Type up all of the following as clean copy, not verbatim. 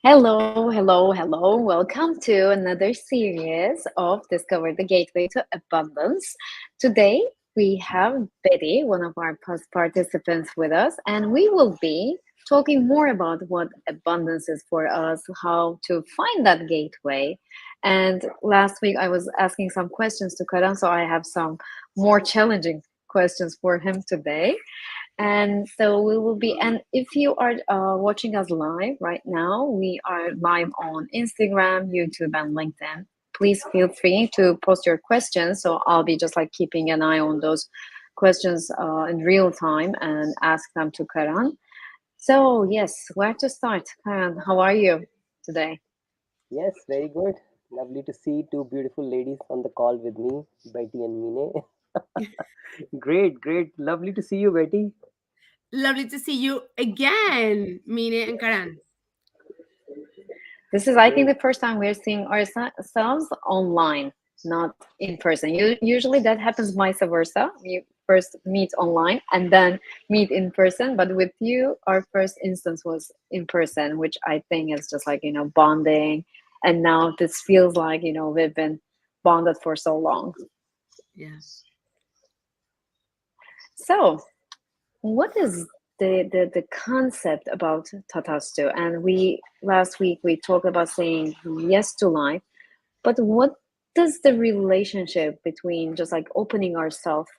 Hello, hello, hello. Welcome to another series of Discover the Gateway to Abundance. Today we have Betty, one of our past participants, with us, and we will be talking more about what abundance is for us, how to find that gateway. And last week I was asking some questions to Karan, so I have some more challenging questions for him today. And so we will be, and if you are watching us live right now, we are live on Instagram, YouTube, and LinkedIn. Please feel free to post your questions. So I'll be just like keeping an eye on those questions in real time and ask them to Karan. So, yes, where to start? Karan, how are you today? Yes, very good. Lovely to see two beautiful ladies on the call with me, Betty and Mine. Great, great. Lovely to see you, Betty. Lovely to see you again, Mine and Karan. This is, I think, Great. the first time we're seeing ourselves online, not in person. Usually that happens vice versa. We first meet online and then meet in person. But with you, our first instance was in person, which I think is just like, bonding. And now this feels like, we've been bonded for so long. Yeah. So, what is the concept about Tatastu? And we last week we talked about saying yes to life. But what does the relationship between just like opening ourselves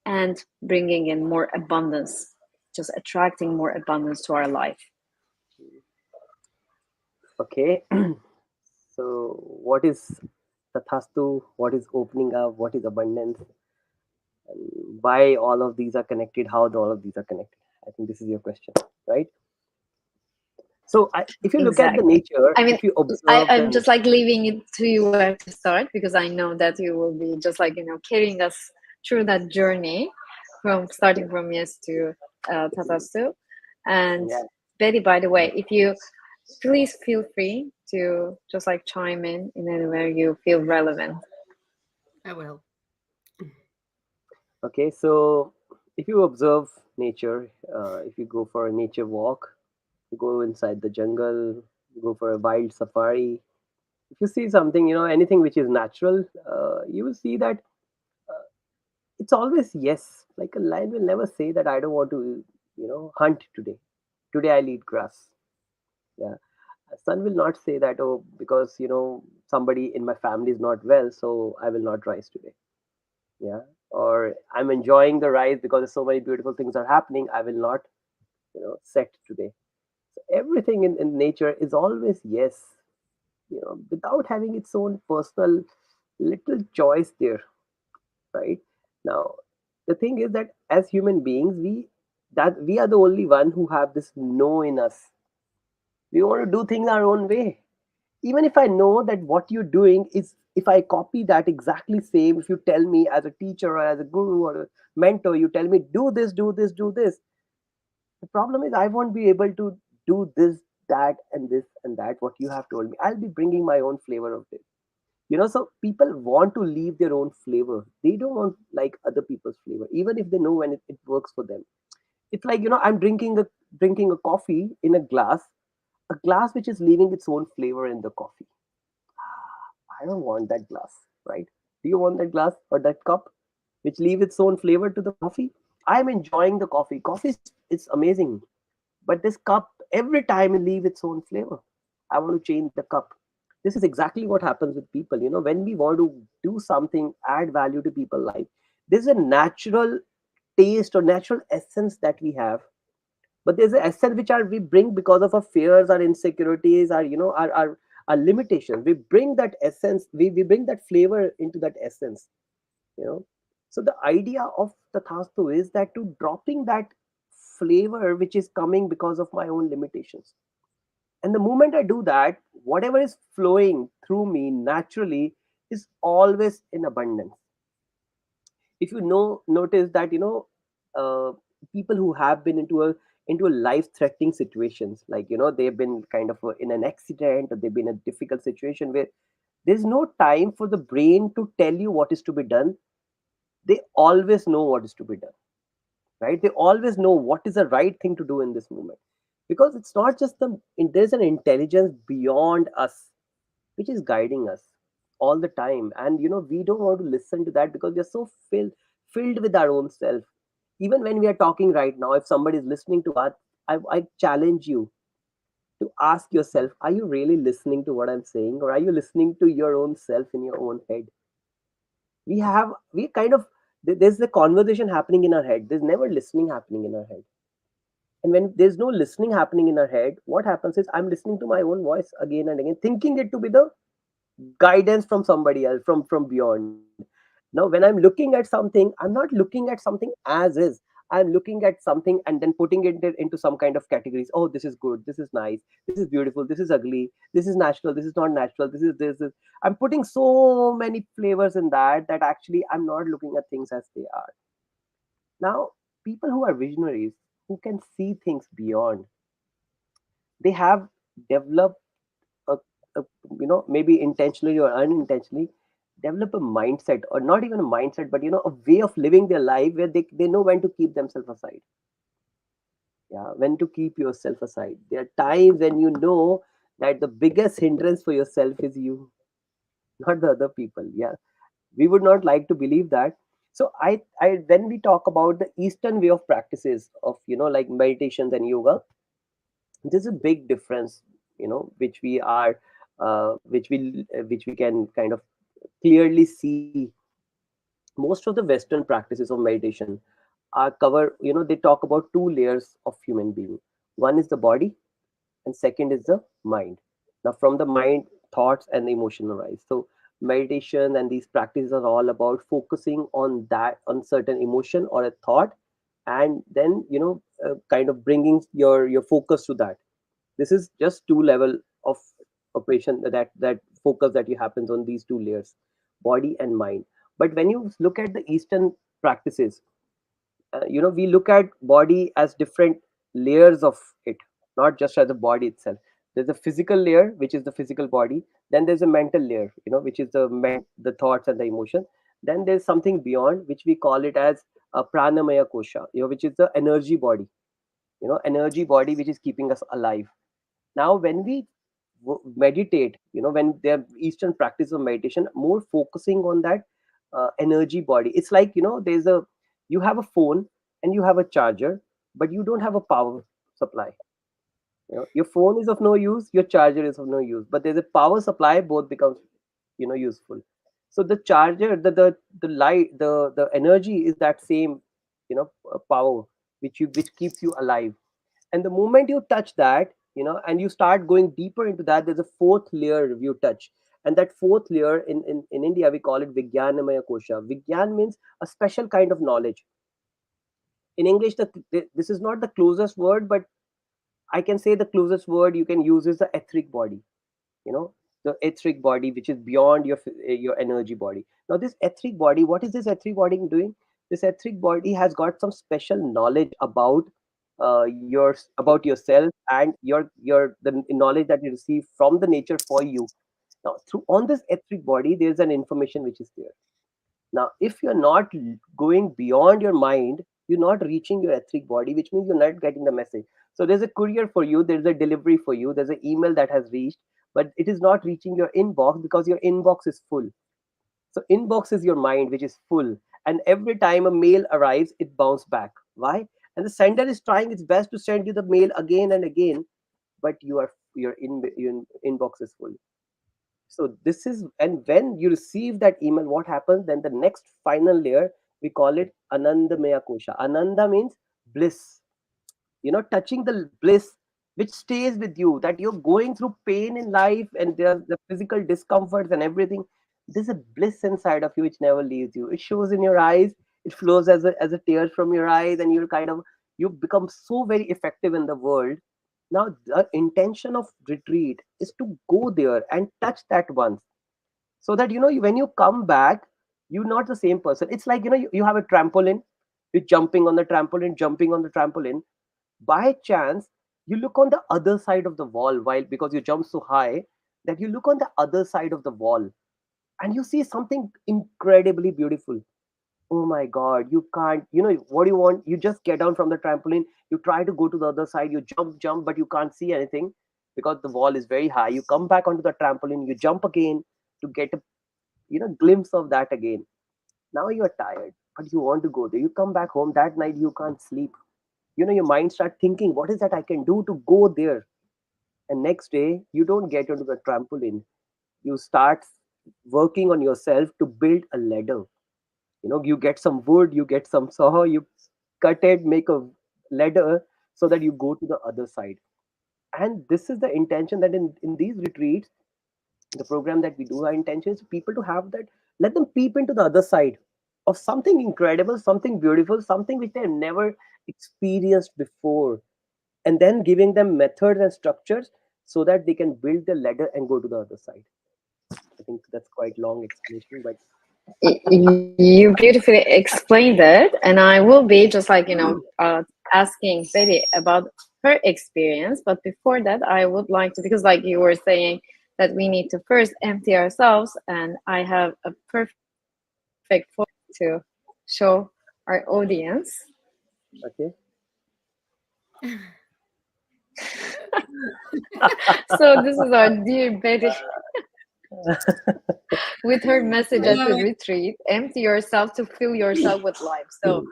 and bringing in more abundance, just attracting more abundance to our life? Okay. So, what is Tathastu? What is opening up? What is abundance? And why all of these are connected? How all of these are connected? I think this is your question, right? So, if you look at the Exactly. nature, I mean, if you observe the I'm just nature, like leaving it to you where to start because I know that you will be just like, carrying us through that journey from starting from yes to Tatastu. And yeah. Betty, by the way, if you please feel free to just like chime in anywhere you feel relevant. I will. Okay, so if you observe nature, if you go for a nature walk, go inside the jungle, go for a wild safari. If you see something, anything which is natural, you will see that it's always yes. Like a lion will never say that I don't want to, hunt today. Today I'll eat grass. Yeah. A son will not say that, oh, because, somebody in my family is not well, so I will not rise today. Yeah. Or I'm enjoying the rise because so many beautiful things are happening. I will not, set today. So everything in nature is always yes, without having its own personal little choice there, right? Now, the thing is that as human beings, we are the only one who have this no in us. We want to do things our own way. Even if I know that what you're doing is, if I copy that exactly same, if you tell me as a teacher or as a guru or a mentor, you tell me do this, do this, do this. The problem is I won't be able to do that, and this and that. What you have told me, I'll be bringing my own flavor of it. So people want to leave their own flavor. They don't want like other people's flavor, even if they know when it works for them. It's like, I'm drinking a coffee in a glass which is leaving its own flavor in the coffee. I don't want that glass, right? Do you want that glass or that cup which leave its own flavor to the coffee? I'm enjoying the coffee. Coffee is amazing, but this cup every time it leave its own flavor. I want to change the cup. This is exactly what happens with people. When we want to do something, add value to people's life, there's a natural taste or natural essence that we have, but there's an essence which we bring because of our fears, our insecurities, our limitations. We bring that essence, we bring that flavor into that essence, you know so the idea of the tathastu is that to dropping that flavor which is coming because of my own limitations. And the moment I do that, whatever is flowing through me naturally is always in abundance. If you notice that, uh, people who have been into a life threatening situations, like, they've been kind of in an accident, or they've been in a difficult situation where there's no time for the brain to tell you what is to be done. They always know what is to be done, right? They always know what is the right thing to do in this moment. because it's not just there's an intelligence beyond us which is guiding us all the time. And we don't want to listen to that because we're so filled with our own self. Even when we are talking right now, if somebody is listening to us, I challenge you to ask yourself, are you really listening to what I'm saying, or are you listening to your own self in your own head? We kind of, there's the conversation happening in our head, there's never listening happening in our head. And when there's no listening happening in our head, what happens is I'm listening to my own voice again and again, thinking it to be the guidance from somebody else, from beyond. Now when I'm looking at something, I'm not looking at something as is. I'm looking at something and then putting it into some kind of categories. Oh, this is good, this is nice, this is beautiful, this is ugly, this is natural, this is not natural, this is I'm putting so many flavors in that actually I'm not looking at things as they are. Now, people who are visionaries, who can see things beyond, they have developed a, a maybe intentionally or unintentionally, develop a mindset, or not even a mindset, but a way of living their life where they know when to keep themselves aside. Yeah, when to keep yourself aside. There are times when you know that the biggest hindrance for yourself is you, not the other people. Yeah, we would not like to believe that. So I when we talk about the eastern way of practices of like meditations and yoga, there's a big difference, which we are which we can kind of clearly see. Most of the western practices of meditation are cover, they talk about two layers of human being. One is the body, and second is the mind. Now from the mind, thoughts and the emotion arise. So meditation and these practices are all about focusing on that, on certain emotion or a thought, and then kind of bringing your focus to that. This is just two level of operation, that focus that you happens on these two layers, body and mind. But when you look at the eastern practices, we look at body as different layers of it, not just as a body itself. There's a physical layer, which is the physical body. Then there's a mental layer, which is the thoughts and the emotion. Then there's something beyond, which we call it as a pranamaya kosha, which is the energy body, energy body which is keeping us alive. Now when we meditate, when there are eastern practice of meditation more focusing on that energy body. It's like, you have a phone and you have a charger, but you don't have a power supply. Your phone is of no use, your charger is of no use, but there's a power supply, both becomes useful. So the charger, the light, the energy is that same, power which keeps you alive. And the moment you touch that, and you start going deeper into that, there's a fourth layer you touch. And that fourth layer, in India we call it Vijnanamaya Kosha. Vigyan means a special kind of knowledge. In English, this is not the closest word, but I can say the closest word you can use is the etheric body. You know, the etheric body, which is beyond your energy body. Now, this etheric body, what is this etheric body doing? This etheric body has got some special knowledge about yourself, and your the knowledge that you receive from the nature for you. Now, through on this etheric body, there's an information which is there. Now, if you're not going beyond your mind, you're not reaching your etheric body, which means you're not getting the message. So there's a courier for you, there's a delivery for you, there's an email that has reached, but it is not reaching your inbox because your inbox is full. So inbox is your mind, which is full. And every time a mail arrives, it bounces back. Why? And the sender is trying its best to send you the mail again and again, but your inbox is full. So this is, and when you receive that email, what happens? Then the next final layer, we call it Anandamaya Kosha. Ananda means bliss. Touching the bliss which stays with you, that you're going through pain in life and there's the physical discomforts and everything. There's a bliss inside of you which never leaves you. It shows in your eyes, it flows as a tear from your eyes, and you become so very effective in the world. Now the intention of retreat is to go there and touch that once, so that when you come back, you're not the same person. It's like, you have a trampoline, you're jumping on the trampoline. By chance, you look on the other side of the wall, while because you jump so high, that you look on the other side of the wall, and you see something incredibly beautiful. Oh my God, you can't, what do you want? You just get down from the trampoline, you try to go to the other side, you jump, but you can't see anything because the wall is very high. You come back onto the trampoline, you jump again to get a glimpse of that again. Now you're tired, but you want to go there. You come back home that night, you can't sleep. Your mind start thinking, what is that I can do to go there? And next day, you don't get onto the trampoline. You start working on yourself to build a ladder. You get some wood, you get some saw, you cut it, make a ladder so that you go to the other side. And this is the intention, that in these retreats, the program that we do, our intention is people to have that, let them peep into the other side of something incredible, something beautiful, something which they have never experienced before, and then giving them methods and structures so that they can build the ladder and go to the other side. I think that's quite long explanation, but You beautifully explained it, and I will be just like asking Betty about her experience. But before that, I would like to, because like you were saying that we need to first empty ourselves, and I have a perfect photo to show our audience. okay. So this is our dear Betty with her message at the Love it. retreat: empty yourself to fill yourself with life. So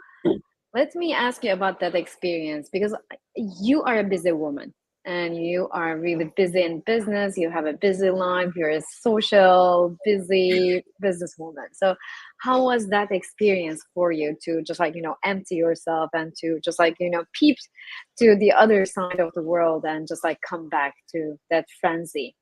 let me ask you about that experience, because you are a busy woman and you are really busy in business. You have a busy life. You're a social, busy businesswoman. So, how was that experience for you to just like, empty yourself and to just like, peep to the other side of the world and just like come back to that frenzy?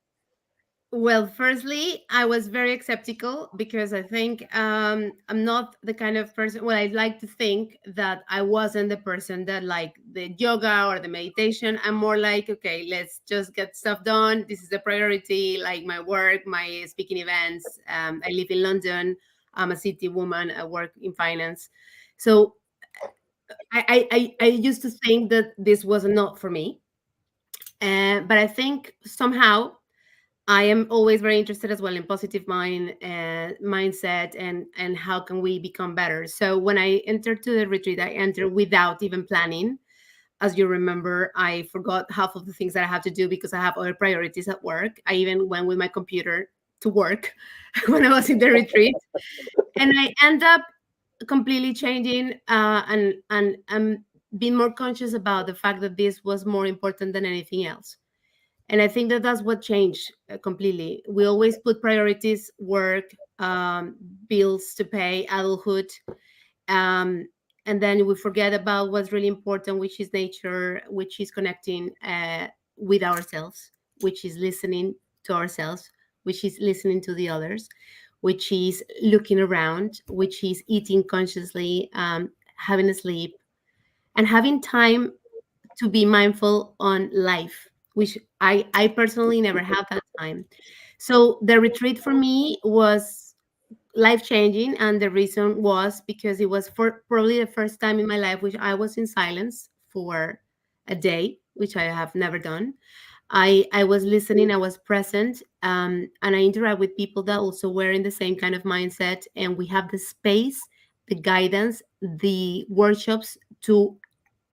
Well, firstly, I was very skeptical because I think I'm not the kind of person. Well, I'd like to think that I wasn't the person that like the yoga or the meditation. I'm more like, okay, let's just get stuff done. This is a priority, like my work, my speaking events. I live in London. I'm a city woman. I work in finance. So I used to think that this was not for me. But I think somehow I am always very interested as well in positive mindset and how can we become better. So when I entered to the retreat, I entered without even planning. As you remember, I forgot half of the things that I have to do because I have other priorities at work. I even went with my computer to work when I was in the retreat, and I end up completely changing and being more conscious about the fact that this was more important than anything else. And I think that that's what changed completely. We always put priorities: work, bills to pay, adulthood, um, and then we forget about what's really important, which is nature, which is connecting with ourselves, which is listening to ourselves, which is listening to the others, which is looking around, which is eating consciously, having a sleep, and having time to be mindful on life, which I personally never had that time. So the retreat for me was life changing, and the reason was because it was for probably the first time in my life which I was in silence for a day, which I have never done. I was listening, I was present, and I interact with people that also were in the same kind of mindset, and we have the space, the guidance, the workshops to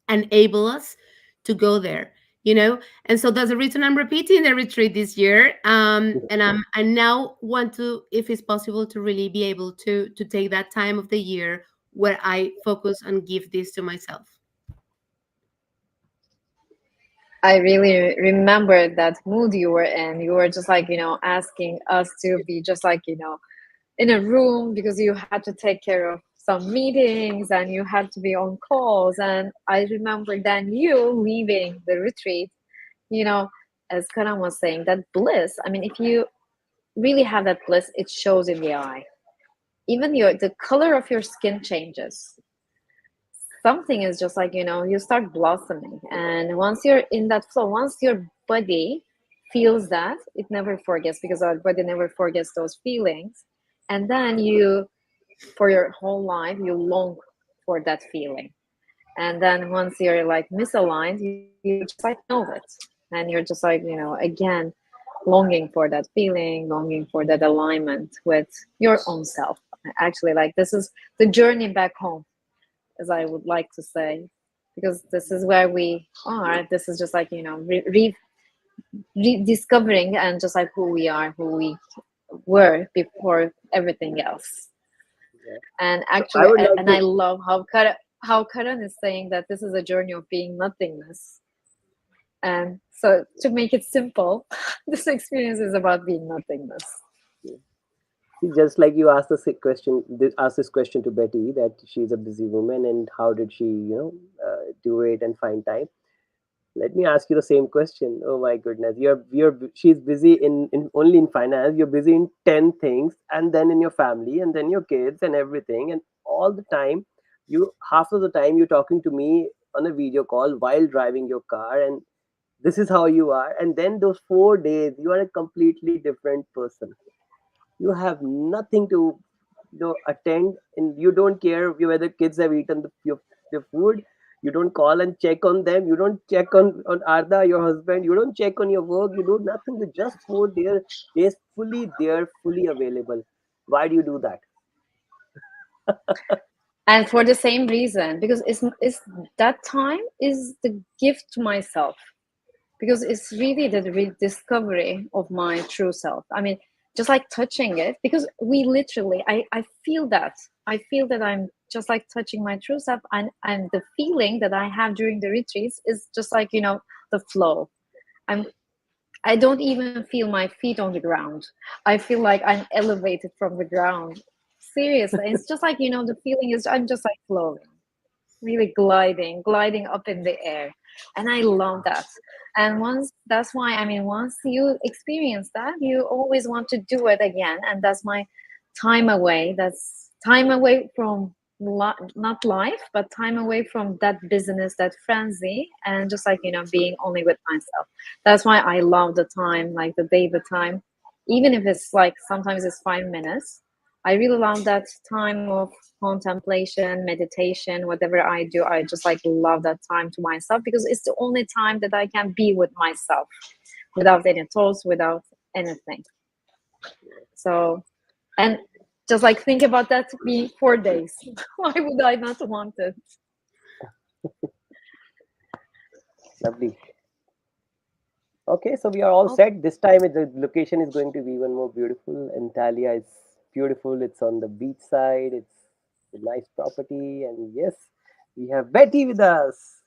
enable us to go there, and so that's the reason I'm repeating the retreat this year. And I now want to, if it's possible, to really be able to take that time of the year where I focus and give this to myself. I really remember that mood you were in. You were just like, asking us to be just like, in a room because you had to take care of some meetings and you had to be on calls. And I remember then you leaving the retreat, you know, as Karan was saying, that bliss. I mean, if you really have that bliss, it shows in the eye. Even the color of your skin changes. Something is just like, you start blossoming. And once you're in that flow, once your body feels that, it never forgets, because our body never forgets those feelings. And then you, for your whole life, you long for that feeling. And then once you're like misaligned, you just like know it. And you're just like, again, longing for that feeling, longing for that alignment with your own self. Actually, like this is the journey back home, as I would like to say, because this is where we are. This is just like, rediscovering and just like who we are, who we were before everything else. Yeah. And So I actually, would like and I to. love how Karan is saying that this is a journey of being nothingness. And so, to make it simple, this experience is about being nothingness. See, just like you asked asked this question to Betty, that she's a busy woman and how did she, do it and find time. Let me ask you the same question. Oh my goodness, she's busy in only in finance. You're busy in 10 things, and then in your family, and then your kids and everything, and all the time, you half of the time you're talking to me on a video call while driving your car, and this is how you are. And then those 4 days, you are a completely different person. You have nothing to attend, and you don't care whether kids have eaten your food. You don't call and check on them. You don't check on Arda, your husband. You don't check on your work. You do nothing. You just 4 days fully there, fully available. Why do you do that? And for the same reason, because it's that time is the gift to myself, because it's really the rediscovery of my true self. I mean, just like touching it, because we literally, I feel that I'm just like touching my true self, and the feeling that I have during the retreats is just like, the flow. I'm I don't even feel my feet on the ground. I feel like I'm elevated from the ground. Seriously, it's just like, the feeling is I'm just like floating, really gliding up in the air. And I love that. And that's why, I mean, once you experience that, you always want to do it again. And that's my time away. That's time away from not life, but time away from that business, that frenzy, and just like, being only with myself. That's why I love the time, like the day, the time, even if it's like sometimes it's 5 minutes. I really love that time of contemplation, meditation, whatever I do. I just like love that time to myself, because it's the only time that I can be with myself without any thoughts, without anything. So, and just like think about that to be 4 days. Why would I not want it? Lovely. Okay, so we are all set. This time the location is going to be even more beautiful. Antalya is beautiful. It's on the beach side. It's a nice property, and yes, we have Betty with us.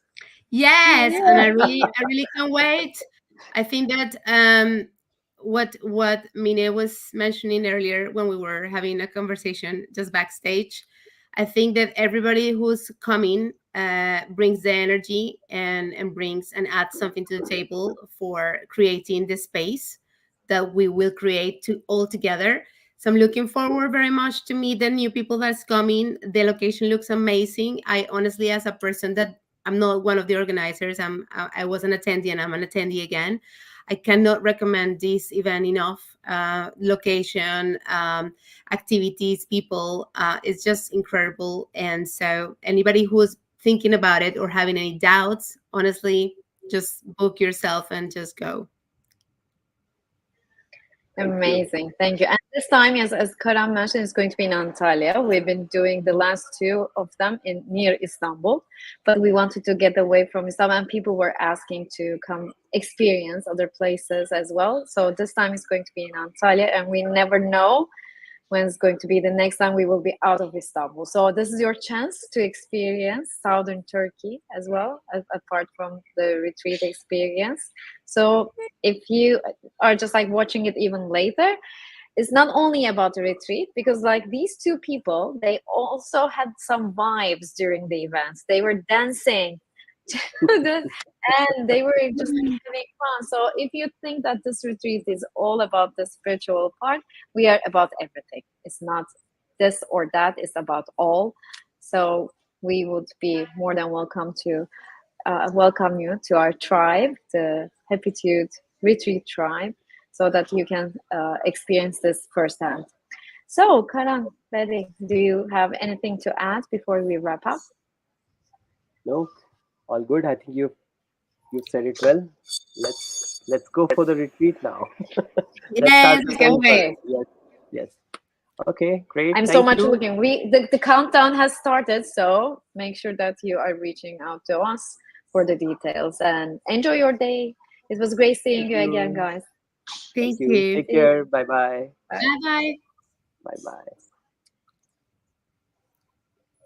Yes, and Yeah. I really can't wait. I think that what Mine was mentioning earlier when we were having a conversation just backstage, I think that everybody who's coming brings the energy and brings and adds something to the table for creating the space that we will create to all together. So I'm looking forward very much to meet the new people that's coming. The location looks amazing. I honestly, as a person that I'm not one of the organizers. I was an attendee and I'm an attendee again. I cannot recommend this event enough. Location, activities, people, it's just incredible. And so anybody who's thinking about it or having any doubts, honestly, just book yourself and just go. Amazing, thank you. And this time, yes, as Karan mentioned, it's going to be in Antalya. We've been doing the last two of them in near Istanbul, but we wanted to get away from Istanbul, and people were asking to come experience other places as well. So this time it's going to be in Antalya, and we never know when it's going to be the next time we will be out of Istanbul. So this is your chance to experience southern Turkey as well, apart from the retreat experience. So if you are just like watching it even later, it's not only about the retreat, because like these two people, they also had some vibes during the events. They were dancing and they were just like, having fun. So if you think that this retreat is all about the spiritual part, we are about everything. It's not this or that, it's about all. So we would be more than welcome to welcome you to our tribe, the Happitude Retreat Tribe, so that you can experience this firsthand. So, Karan, Betty, do you have anything to add before we wrap up? No, all good. I think you've said it well. Let's go for the retreat now. Let's start Yes, I can't preparing for wait. it. Yes, yes. Okay, great. I'm so Thank much you. looking. The countdown has started, so make sure that you are reaching out to us for the details and enjoy your day. It was great seeing Thank you again, you. guys. Thank Thank you. you. Take See you. care. Bye bye. Bye. Bye bye. Bye bye.